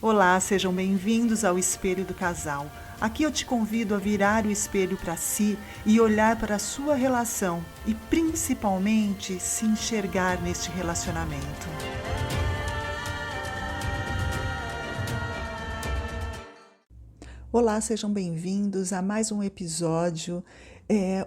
Olá, sejam bem-vindos ao Espelho do Casal. Aqui eu te convido a virar o espelho para si e olhar para a sua relação e principalmente se enxergar neste relacionamento. Olá, sejam bem-vindos a mais um episódio.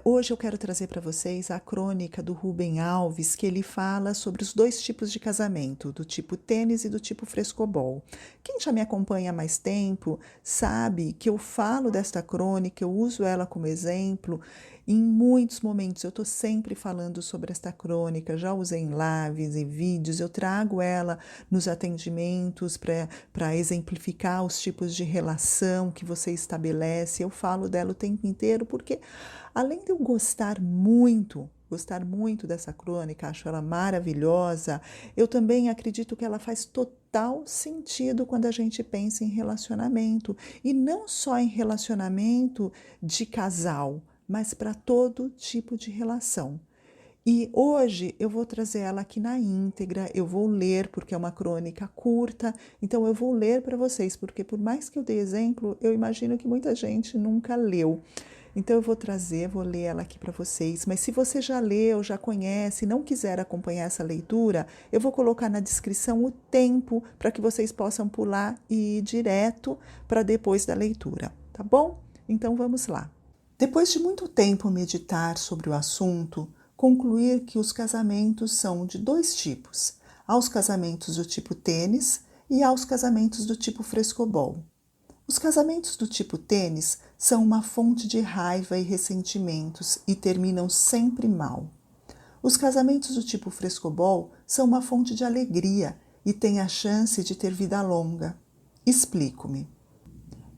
Hoje eu quero trazer para vocês a crônica do Rubem Alves, que ele fala sobre os dois tipos de casamento, do tipo tênis e do tipo frescobol. Quem já me acompanha há mais tempo sabe que eu falo desta crônica, eu uso ela como exemplo. Em muitos momentos eu estou sempre falando sobre esta crônica, já usei em lives, em vídeos, eu trago ela nos atendimentos para exemplificar os tipos de relação que você estabelece. Eu falo dela o tempo inteiro porque, além de eu gostar muito dessa crônica, acho ela maravilhosa, eu também acredito que ela faz total sentido quando a gente pensa em relacionamento. E não só em relacionamento de casal, mas para todo tipo de relação. E hoje eu vou trazer ela aqui na íntegra, eu vou ler, porque é uma crônica curta, então eu vou ler para vocês, porque por mais que eu dê exemplo, eu imagino que muita gente nunca leu. Então eu vou ler ela aqui para vocês, mas se você já leu, já conhece, não quiser acompanhar essa leitura, eu vou colocar na descrição o tempo para que vocês possam pular e ir direto para depois da leitura, tá bom? Então vamos lá. Depois de muito tempo meditar sobre o assunto, concluir que os casamentos são de dois tipos: aos casamentos do tipo tênis e aos casamentos do tipo frescobol. Os casamentos do tipo tênis são uma fonte de raiva e ressentimentos e terminam sempre mal. Os casamentos do tipo frescobol são uma fonte de alegria e têm a chance de ter vida longa. Explico-me.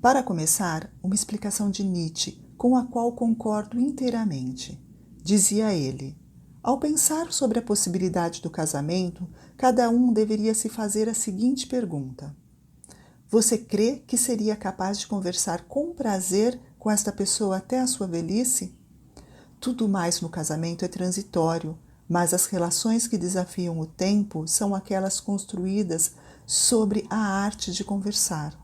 Para começar, uma explicação de Nietzsche, com a qual concordo inteiramente. Dizia ele: ao pensar sobre a possibilidade do casamento, cada um deveria se fazer a seguinte pergunta: você crê que seria capaz de conversar com prazer com esta pessoa até a sua velhice? Tudo mais no casamento é transitório, mas as relações que desafiam o tempo são aquelas construídas sobre a arte de conversar.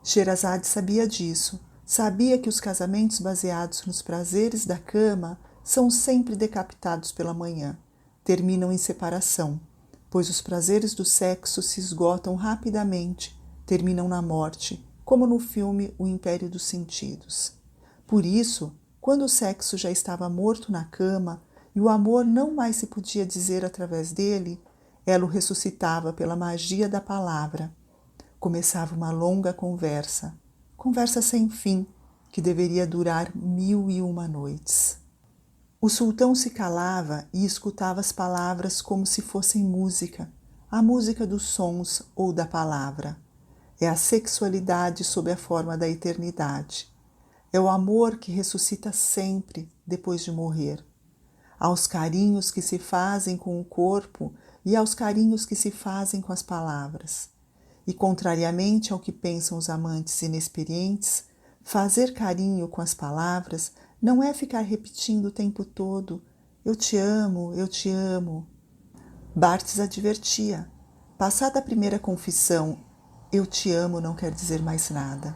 Sherazade sabia disso, sabia que os casamentos baseados nos prazeres da cama são sempre decapitados pela manhã, terminam em separação, pois os prazeres do sexo se esgotam rapidamente, terminam na morte, como no filme O Império dos Sentidos. Por isso, quando o sexo já estava morto na cama e o amor não mais se podia dizer através dele, ela o ressuscitava pela magia da palavra. Começava uma longa conversa sem fim, que deveria durar 1001 noites. O sultão se calava e escutava as palavras como se fossem música, a música dos sons ou da palavra. É a sexualidade sob a forma da eternidade. É o amor que ressuscita sempre depois de morrer. Aos carinhos que se fazem com o corpo e aos carinhos que se fazem com as palavras. E, contrariamente ao que pensam os amantes inexperientes, fazer carinho com as palavras não é ficar repetindo o tempo todo: eu te amo, eu te amo. Barthes advertia: passada a primeira confissão, eu te amo não quer dizer mais nada.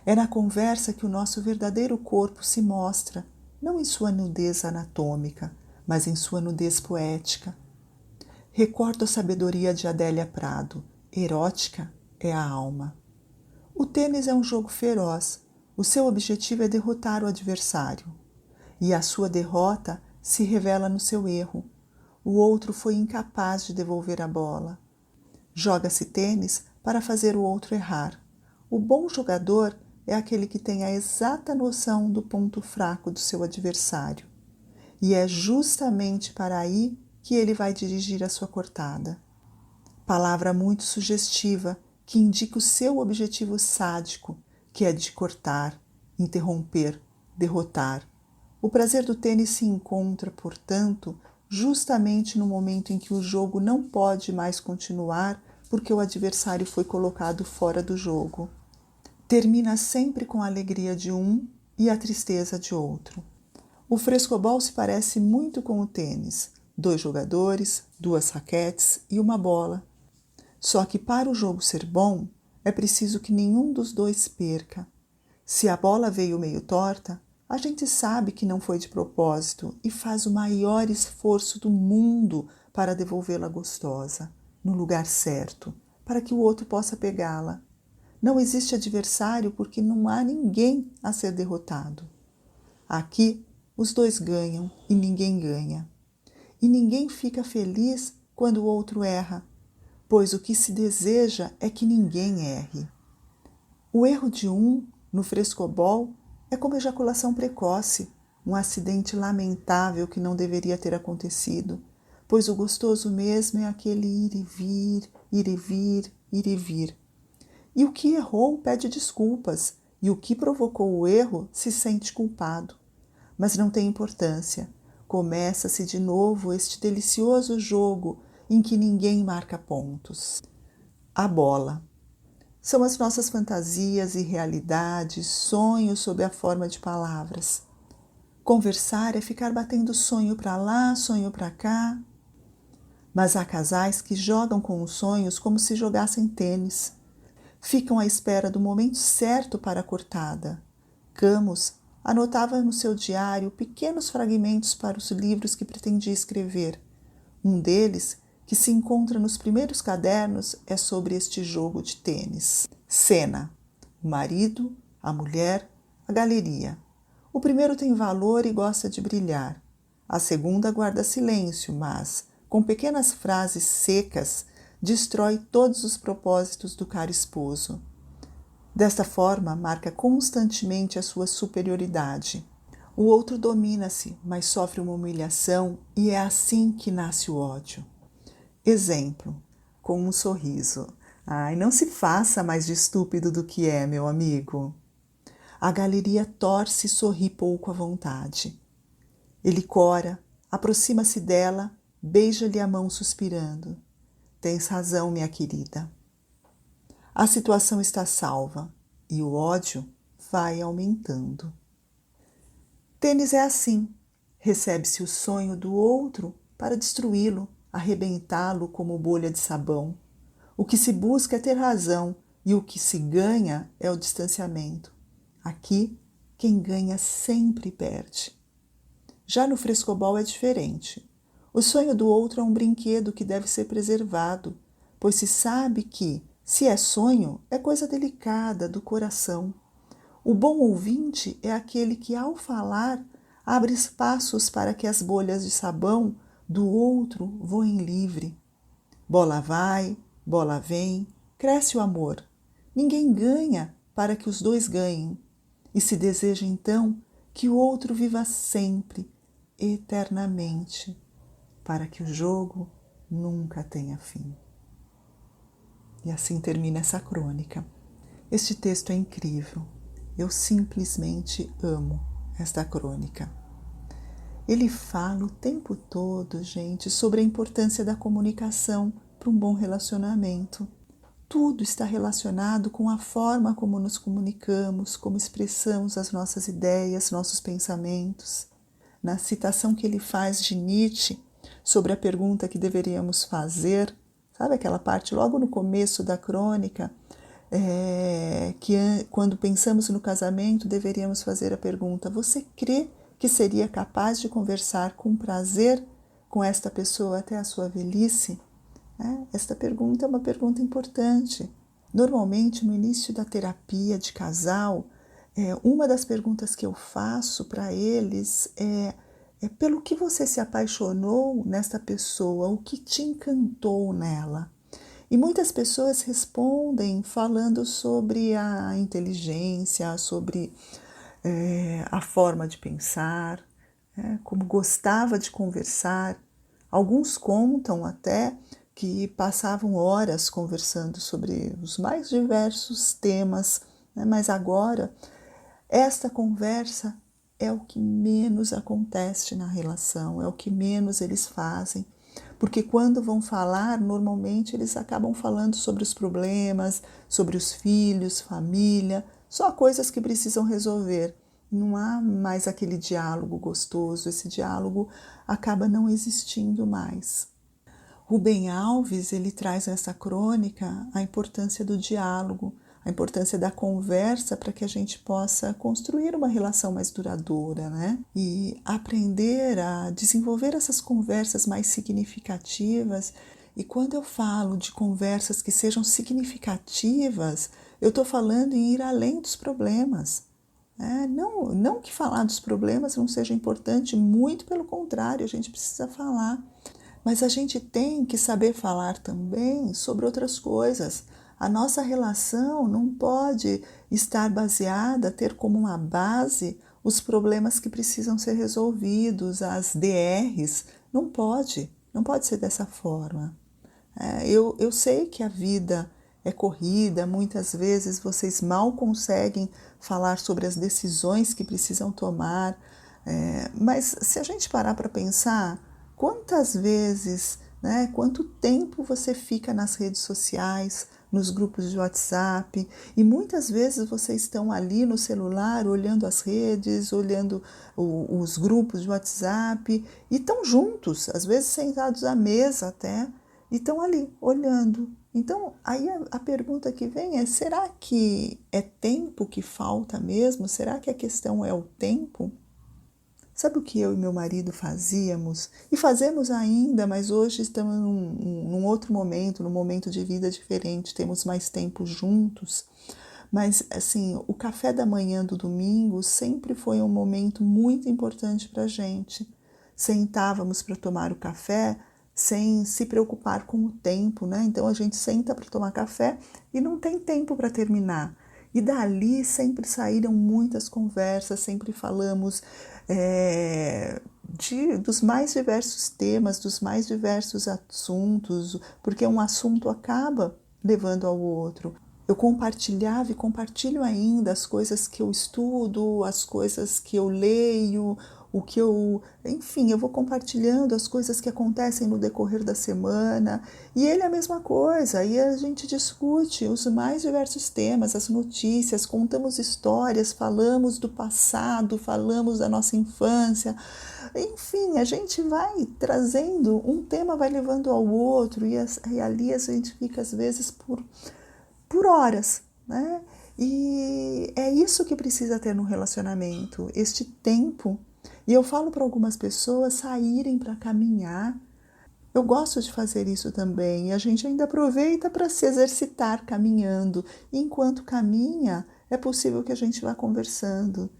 É na conversa que o nosso verdadeiro corpo se mostra, não em sua nudez anatômica, mas em sua nudez poética. Recordo a sabedoria de Adélia Prado: erótica é a alma. O tênis é um jogo feroz. O seu objetivo é derrotar o adversário. E a sua derrota se revela no seu erro. O outro foi incapaz de devolver a bola. Joga-se tênis para fazer o outro errar. O bom jogador é aquele que tem a exata noção do ponto fraco do seu adversário. E é justamente para aí que ele vai dirigir a sua cortada. Palavra muito sugestiva que indica o seu objetivo sádico, que é de cortar, interromper, derrotar. O prazer do tênis se encontra, portanto, justamente no momento em que o jogo não pode mais continuar porque o adversário foi colocado fora do jogo. Termina sempre com a alegria de um e a tristeza de outro. O frescobol se parece muito com o tênis: 2 jogadores, 2 raquetes e uma bola. Só que para o jogo ser bom, é preciso que nenhum dos dois perca. Se a bola veio meio torta, a gente sabe que não foi de propósito e faz o maior esforço do mundo para devolvê-la gostosa, no lugar certo, para que o outro possa pegá-la. Não existe adversário porque não há ninguém a ser derrotado. Aqui, os dois ganham e ninguém ganha. E ninguém fica feliz quando o outro erra, pois o que se deseja é que ninguém erre. O erro de um, no frescobol, é como ejaculação precoce, um acidente lamentável que não deveria ter acontecido, pois o gostoso mesmo é aquele ir e vir, ir e vir, ir e vir. E o que errou pede desculpas, e o que provocou o erro se sente culpado. Mas não tem importância. Começa-se de novo este delicioso jogo em que ninguém marca pontos. A bola. São as nossas fantasias e realidades, sonhos sob a forma de palavras. Conversar é ficar batendo sonho para lá, sonho para cá. Mas há casais que jogam com os sonhos como se jogassem tênis. Ficam à espera do momento certo para a cortada. Camus anotava no seu diário pequenos fragmentos para os livros que pretendia escrever. Um deles, que se encontra nos primeiros cadernos, é sobre este jogo de tênis. Cena: o marido, a mulher, a galeria. O primeiro tem valor e gosta de brilhar. A segunda guarda silêncio, mas, com pequenas frases secas, destrói todos os propósitos do caro esposo. Desta forma, marca constantemente a sua superioridade. O outro domina-se, mas sofre uma humilhação e é assim que nasce o ódio. Exemplo, com um sorriso. Ai, não se faça mais de estúpido do que é, meu amigo. A galeria torce e sorri pouco à vontade. Ele cora, aproxima-se dela, beija-lhe a mão suspirando. Tens razão, minha querida. A situação está salva e o ódio vai aumentando. Tênis é assim. Recebe-se o sonho do outro para destruí-lo, arrebentá-lo como bolha de sabão. O que se busca é ter razão e o que se ganha é o distanciamento. Aqui, quem ganha sempre perde. Já no frescobol é diferente. O sonho do outro é um brinquedo que deve ser preservado, pois se sabe que, se é sonho, é coisa delicada, do coração. O bom ouvinte é aquele que, ao falar, abre espaços para que as bolhas de sabão do outro voem livre. Bola vai, bola vem, cresce o amor. Ninguém ganha para que os dois ganhem. E se deseja, então, que o outro viva sempre, eternamente, para que o jogo nunca tenha fim. E assim termina essa crônica. Este texto é incrível. Eu simplesmente amo esta crônica. Ele fala o tempo todo, gente, sobre a importância da comunicação para um bom relacionamento. Tudo está relacionado com a forma como nos comunicamos, como expressamos as nossas ideias, nossos pensamentos. Na citação que ele faz de Nietzsche sobre a pergunta que deveríamos fazer, sabe aquela parte logo no começo da crônica, que quando pensamos no casamento deveríamos fazer a pergunta: você crê que seria capaz de conversar com prazer com esta pessoa até a sua velhice? Esta pergunta é uma pergunta importante. Normalmente, no início da terapia de casal, uma das perguntas que eu faço para eles é pelo que você se apaixonou nesta pessoa, o que te encantou nela. E muitas pessoas respondem falando sobre a inteligência, sobre a forma de pensar, como gostava de conversar. Alguns contam até que passavam horas conversando sobre os mais diversos temas, mas agora esta conversa é o que menos acontece na relação, é o que menos eles fazem, porque quando vão falar, normalmente eles acabam falando sobre os problemas, sobre os filhos, família, só coisas que precisam resolver. Não há mais aquele diálogo gostoso, esse diálogo acaba não existindo mais. Rubem Alves, ele traz nessa crônica a importância do diálogo, a importância da conversa para que a gente possa construir uma relação mais duradoura, né? E aprender a desenvolver essas conversas mais significativas. E quando eu falo de conversas que sejam significativas, eu estou falando em ir além dos problemas. Não que falar dos problemas não seja importante, muito pelo contrário, a gente precisa falar. Mas a gente tem que saber falar também sobre outras coisas. A nossa relação não pode estar baseada, ter como uma base os problemas que precisam ser resolvidos, as DRs. Não pode ser dessa forma. Eu sei que a vida é corrida, muitas vezes vocês mal conseguem falar sobre as decisões que precisam tomar, mas se a gente parar para pensar, quantas vezes, né, quanto tempo você fica nas redes sociais, nos grupos de WhatsApp, e muitas vezes vocês estão ali no celular olhando as redes, olhando os grupos de WhatsApp, e estão juntos, às vezes sentados à mesa até, e estão ali olhando. Então, aí a pergunta que vem é: será que é tempo que falta mesmo? Será que a questão é o tempo? Sabe o que eu e meu marido fazíamos? E fazemos ainda, mas hoje estamos num outro momento, num momento de vida diferente, temos mais tempo juntos. Mas, assim, o café da manhã do domingo sempre foi um momento muito importante para a gente. Sentávamos para tomar o café sem se preocupar com o tempo, né? Então a gente senta para tomar café e não tem tempo para terminar. E dali sempre saíram muitas conversas, sempre falamos dos mais diversos temas, dos mais diversos assuntos, porque um assunto acaba levando ao outro. Eu compartilhava e compartilho ainda as coisas que eu estudo, as coisas que eu leio, enfim, eu vou compartilhando as coisas que acontecem no decorrer da semana, e ele é a mesma coisa, e a gente discute os mais diversos temas, as notícias, contamos histórias, falamos do passado, falamos da nossa infância, enfim, a gente vai trazendo, um tema vai levando ao outro, e ali a gente fica às vezes por horas, né? E é isso que precisa ter no relacionamento, este tempo. E eu falo para algumas pessoas saírem para caminhar. Eu gosto de fazer isso também. E a gente ainda aproveita para se exercitar caminhando. E enquanto caminha, é possível que a gente vá conversando.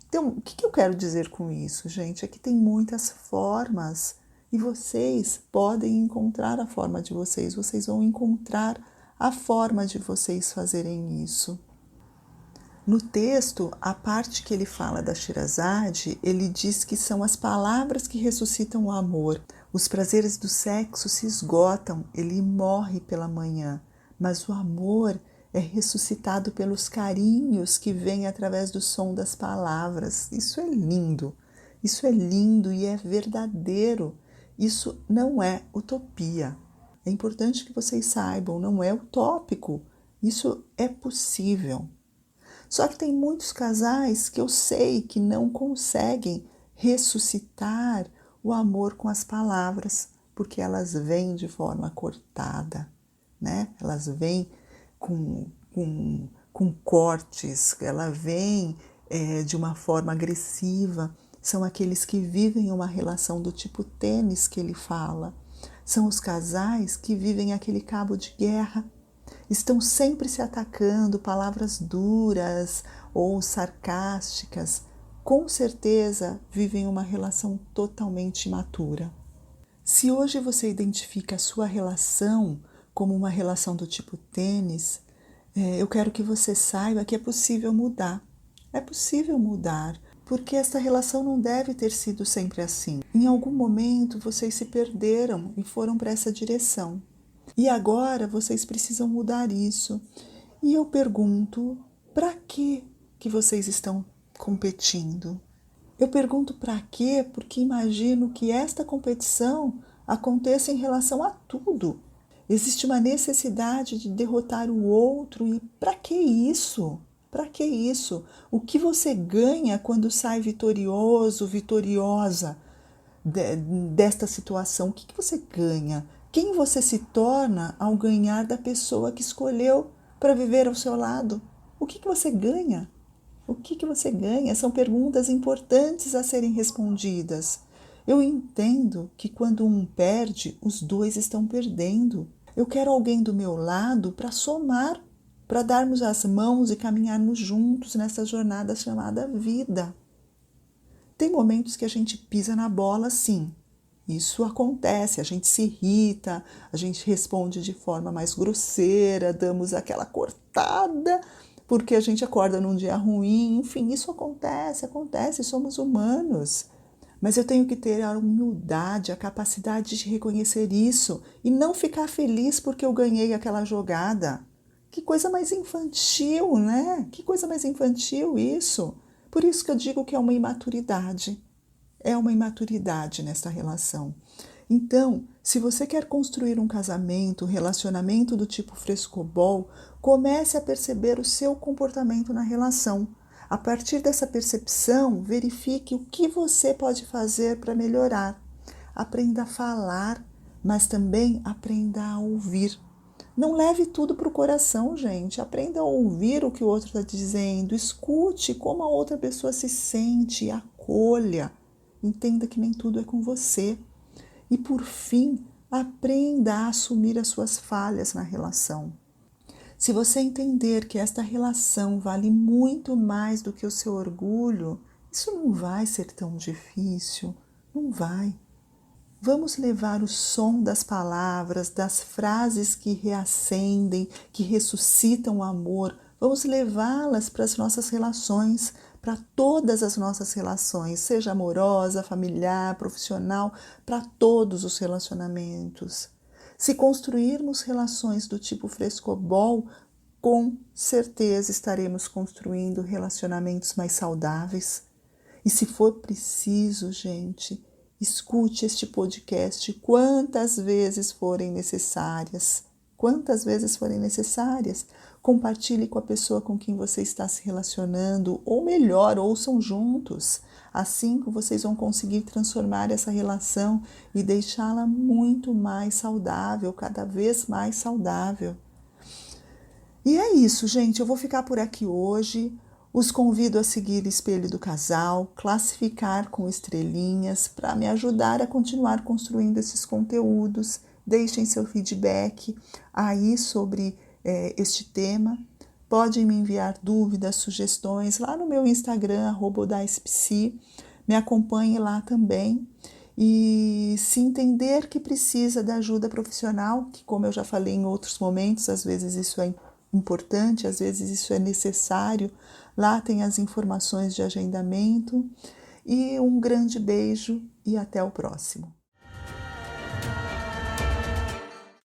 Então, o que eu quero dizer com isso, gente? É que tem muitas formas e vocês podem encontrar a forma de vocês. Vocês vão encontrar a forma de vocês fazerem isso. No texto, a parte que ele fala da Sherazade, ele diz que são as palavras que ressuscitam o amor. Os prazeres do sexo se esgotam, ele morre pela manhã, mas o amor é ressuscitado pelos carinhos que vêm através do som das palavras. Isso é lindo e é verdadeiro. Isso não é utopia. É importante que vocês saibam, não é utópico. Isso é possível. Só que tem muitos casais que eu sei que não conseguem ressuscitar o amor com as palavras, porque elas vêm de forma cortada, né? Elas vêm com cortes, ela vem de uma forma agressiva. São aqueles que vivem uma relação do tipo tênis que ele fala. São os casais que vivem aquele cabo de guerra. Estão sempre se atacando, palavras duras ou sarcásticas. Com certeza vivem uma relação totalmente imatura. Se hoje você identifica a sua relação como uma relação do tipo tênis, eu quero que você saiba que é possível mudar. É possível mudar, porque essa relação não deve ter sido sempre assim. Em algum momento vocês se perderam e foram para essa direção. E agora vocês precisam mudar isso. E eu pergunto, para que vocês estão competindo? Eu pergunto para quê, porque imagino que esta competição aconteça em relação a tudo. Existe uma necessidade de derrotar o outro e para que isso? Para que isso? O que você ganha quando sai vitorioso, vitoriosa desta situação? O que você ganha? Quem você se torna ao ganhar da pessoa que escolheu para viver ao seu lado? O que você ganha? O que você ganha? São perguntas importantes a serem respondidas. Eu entendo que quando um perde, os dois estão perdendo. Eu quero alguém do meu lado para somar, para darmos as mãos e caminharmos juntos nessa jornada chamada vida. Tem momentos que a gente pisa na bola, sim. Isso acontece, a gente se irrita, a gente responde de forma mais grosseira, damos aquela cortada porque a gente acorda num dia ruim, enfim, isso acontece, somos humanos. Mas eu tenho que ter a humildade, a capacidade de reconhecer isso e não ficar feliz porque eu ganhei aquela jogada. Que coisa mais infantil, né? Que coisa mais infantil isso. Por isso que eu digo que é uma imaturidade. É uma imaturidade nessa relação. Então, se você quer construir um casamento, um relacionamento do tipo frescobol, comece a perceber o seu comportamento na relação. A partir dessa percepção, verifique o que você pode fazer para melhorar. Aprenda a falar, mas também aprenda a ouvir. Não leve tudo para o coração, gente. Aprenda a ouvir o que o outro está dizendo. Escute como a outra pessoa se sente, acolha. Entenda que nem tudo é com você. E, por fim, aprenda a assumir as suas falhas na relação. Se você entender que esta relação vale muito mais do que o seu orgulho, isso não vai ser tão difícil, não vai. Vamos levar o som das palavras, das frases que reacendem, que ressuscitam o amor, vamos levá-las para as nossas relações, para todas as nossas relações, seja amorosa, familiar, profissional, para todos os relacionamentos. Se construirmos relações do tipo frescobol, com certeza estaremos construindo relacionamentos mais saudáveis. E se for preciso, gente, escute este podcast quantas vezes forem necessárias. Quantas vezes forem necessárias. Compartilhe com a pessoa com quem você está se relacionando, ou melhor, ouçam juntos. Assim que vocês vão conseguir transformar essa relação e deixá-la muito mais saudável, cada vez mais saudável. E é isso, gente. Eu vou ficar por aqui hoje. Os convido a seguir Espelho do Casal, classificar com estrelinhas para me ajudar a continuar construindo esses conteúdos. Deixem seu feedback aí sobre este tema. Podem me enviar dúvidas, sugestões lá no meu Instagram, @odaispsi. Me acompanhe lá também. E se entender que precisa de ajuda profissional, que como eu já falei em outros momentos, às vezes isso é importante, às vezes isso é necessário. Lá tem as informações de agendamento. E um grande beijo e até o próximo.